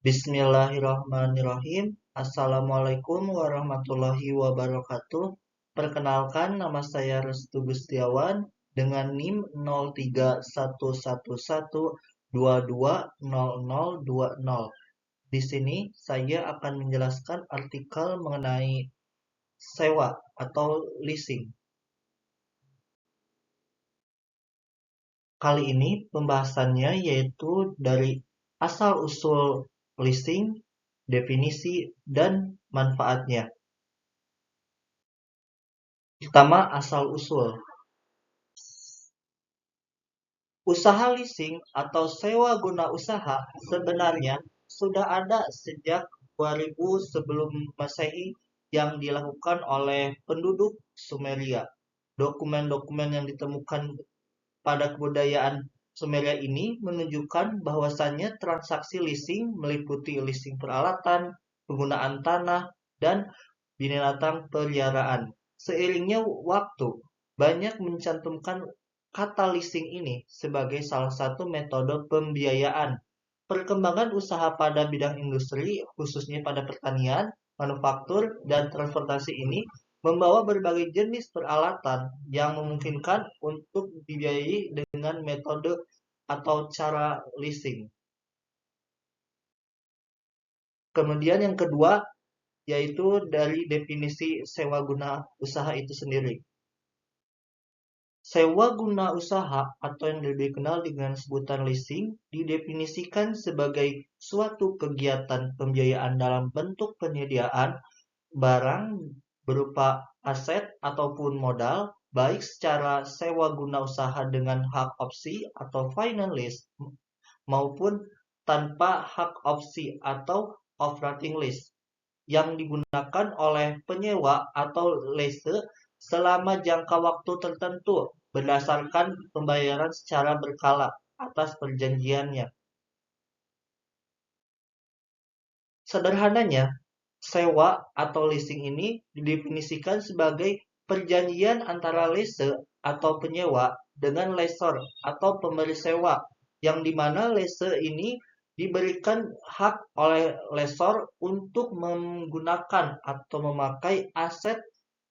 Bismillahirrahmanirrahim. Assalamualaikum warahmatullahi wabarakatuh. Perkenalkan, nama saya Restu Gustiawan dengan NIM 0311220020. Di sini saya akan menjelaskan artikel mengenai sewa atau leasing. Kali ini pembahasannya yaitu dari asal-usul leasing, definisi, dan manfaatnya. Pertama, asal-usul. Usaha leasing atau sewa guna usaha sebenarnya sudah ada sejak 2000 sebelum Masehi yang dilakukan oleh penduduk Sumeria. Dokumen-dokumen yang ditemukan pada kebudayaan Sumeria ini menunjukkan bahwasannya transaksi leasing meliputi leasing peralatan, penggunaan tanah, dan binatang peliharaan. Seiringnya waktu, banyak mencantumkan kata leasing ini sebagai salah satu metode pembiayaan. Perkembangan usaha pada bidang industri, khususnya pada pertanian, manufaktur, dan transportasi ini membawa berbagai jenis peralatan yang memungkinkan untuk dibiayai dengan metode atau cara leasing. Kemudian yang kedua, yaitu dari definisi sewa guna usaha itu sendiri. Sewa guna usaha atau yang lebih dikenal dengan sebutan leasing didefinisikan sebagai suatu kegiatan pembiayaan dalam bentuk penyediaan barang berupa aset ataupun modal, baik secara sewa guna usaha dengan hak opsi atau finance lease maupun tanpa hak opsi atau operating lease yang digunakan oleh penyewa atau lease selama jangka waktu tertentu berdasarkan pembayaran secara berkala atas perjanjiannya. Sederhananya, sewa atau leasing ini didefinisikan sebagai perjanjian antara lease atau penyewa dengan lessor atau pemberi sewa, yang dimana lease ini diberikan hak oleh lessor untuk menggunakan atau memakai aset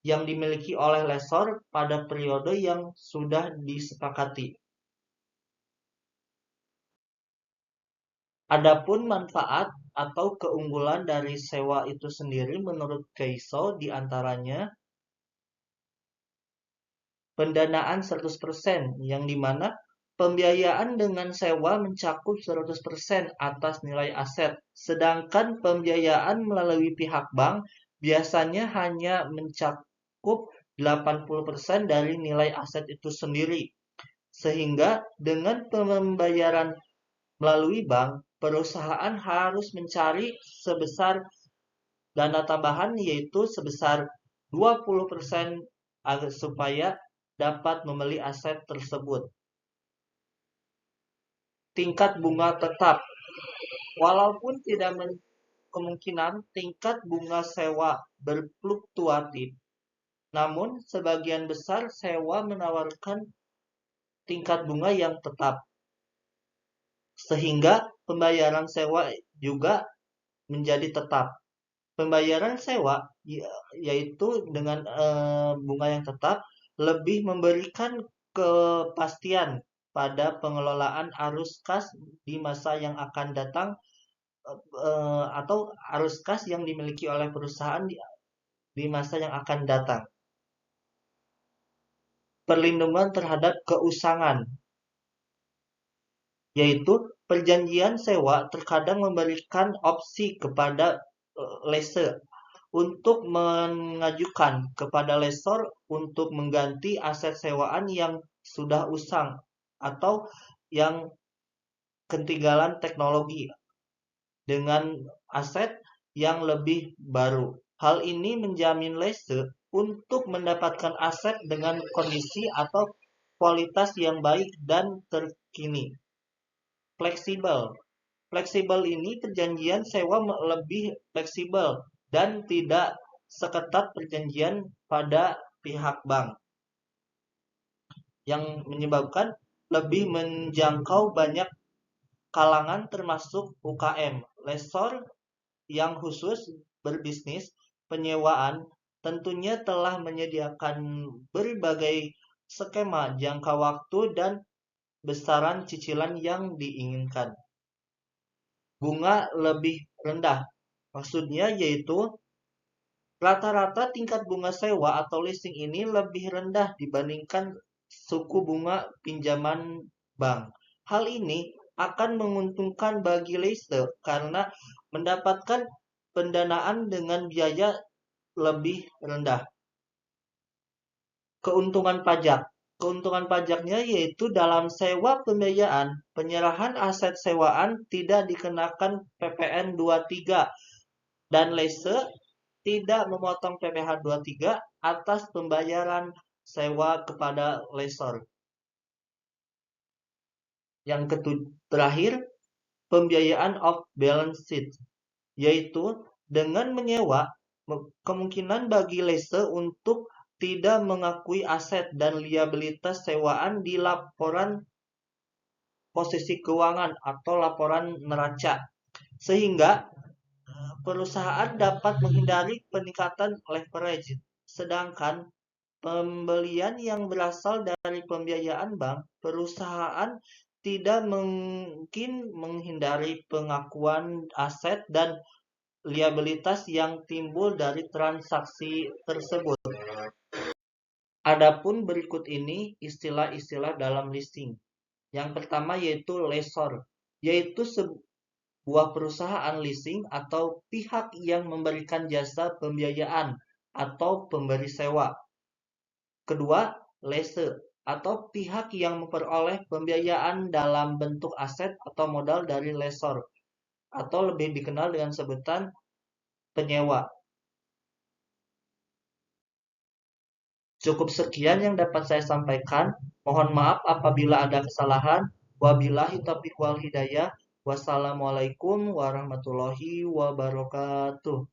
yang dimiliki oleh lessor pada periode yang sudah disepakati. Adapun manfaat atau keunggulan dari sewa itu sendiri menurut Keiso diantaranya pendanaan 100% yang dimana pembiayaan dengan sewa mencakup 100% atas nilai aset, sedangkan pembiayaan melalui pihak bank biasanya hanya mencakup 80% dari nilai aset itu sendiri. Sehingga dengan pembayaran melalui bank, perusahaan harus mencari sebesar dana tambahan yaitu sebesar 20% supaya dapat membeli aset tersebut. Tingkat bunga tetap. Walaupun tidak kemungkinan tingkat bunga sewa berfluktuatif, namun sebagian besar sewa menawarkan tingkat bunga yang tetap. Sehingga pembayaran sewa juga menjadi tetap. Pembayaran sewa yaitu dengan bunga yang tetap lebih memberikan kepastian pada pengelolaan arus kas di masa yang akan datang atau arus kas yang dimiliki oleh perusahaan di masa yang akan datang. Perlindungan terhadap keusangan, yaitu perjanjian sewa terkadang memberikan opsi kepada lessee untuk mengajukan kepada lessor untuk mengganti aset sewaan yang sudah usang atau yang ketinggalan teknologi dengan aset yang lebih baru. Hal ini menjamin lessee untuk mendapatkan aset dengan kondisi atau kualitas yang baik dan terkini. Fleksibel. Fleksibel ini perjanjian sewa lebih fleksibel dan tidak seketat perjanjian pada pihak bank, yang menyebabkan lebih menjangkau banyak kalangan termasuk UKM. Lesor yang khusus berbisnis penyewaan tentunya telah menyediakan berbagai skema jangka waktu dan besaran cicilan yang diinginkan. Bunga lebih rendah, maksudnya yaitu rata-rata tingkat bunga sewa atau leasing ini lebih rendah dibandingkan suku bunga pinjaman bank. Hal ini akan menguntungkan bagi leaser karena mendapatkan pendanaan dengan biaya lebih rendah. Keuntungan pajak. Keuntungan pajaknya yaitu dalam sewa pembiayaan, penyerahan aset sewaan tidak dikenakan PPN 23 dan lease tidak memotong PPh 23 atas pembayaran sewa kepada lessor. Yang terakhir, pembiayaan off balance sheet, yaitu dengan menyewa kemungkinan bagi lessor untuk tidak mengakui aset dan liabilitas sewaan di laporan posisi keuangan atau laporan neraca, sehingga perusahaan dapat menghindari peningkatan leverage. Sedangkan pembelian yang berasal dari pembiayaan bank, perusahaan tidak mungkin menghindari pengakuan aset dan liabilitas yang timbul dari transaksi tersebut. Adapun berikut ini istilah-istilah dalam leasing. Yang pertama yaitu lessor, yaitu sebuah perusahaan leasing atau pihak yang memberikan jasa pembiayaan atau pemberi sewa. Kedua, lessee atau pihak yang memperoleh pembiayaan dalam bentuk aset atau modal dari lessor atau lebih dikenal dengan sebutan penyewa. Cukup sekian yang dapat saya sampaikan. Mohon maaf apabila ada kesalahan. Wabillahi taufiq wal hidayah. Wassalamualaikum warahmatullahi wabarakatuh.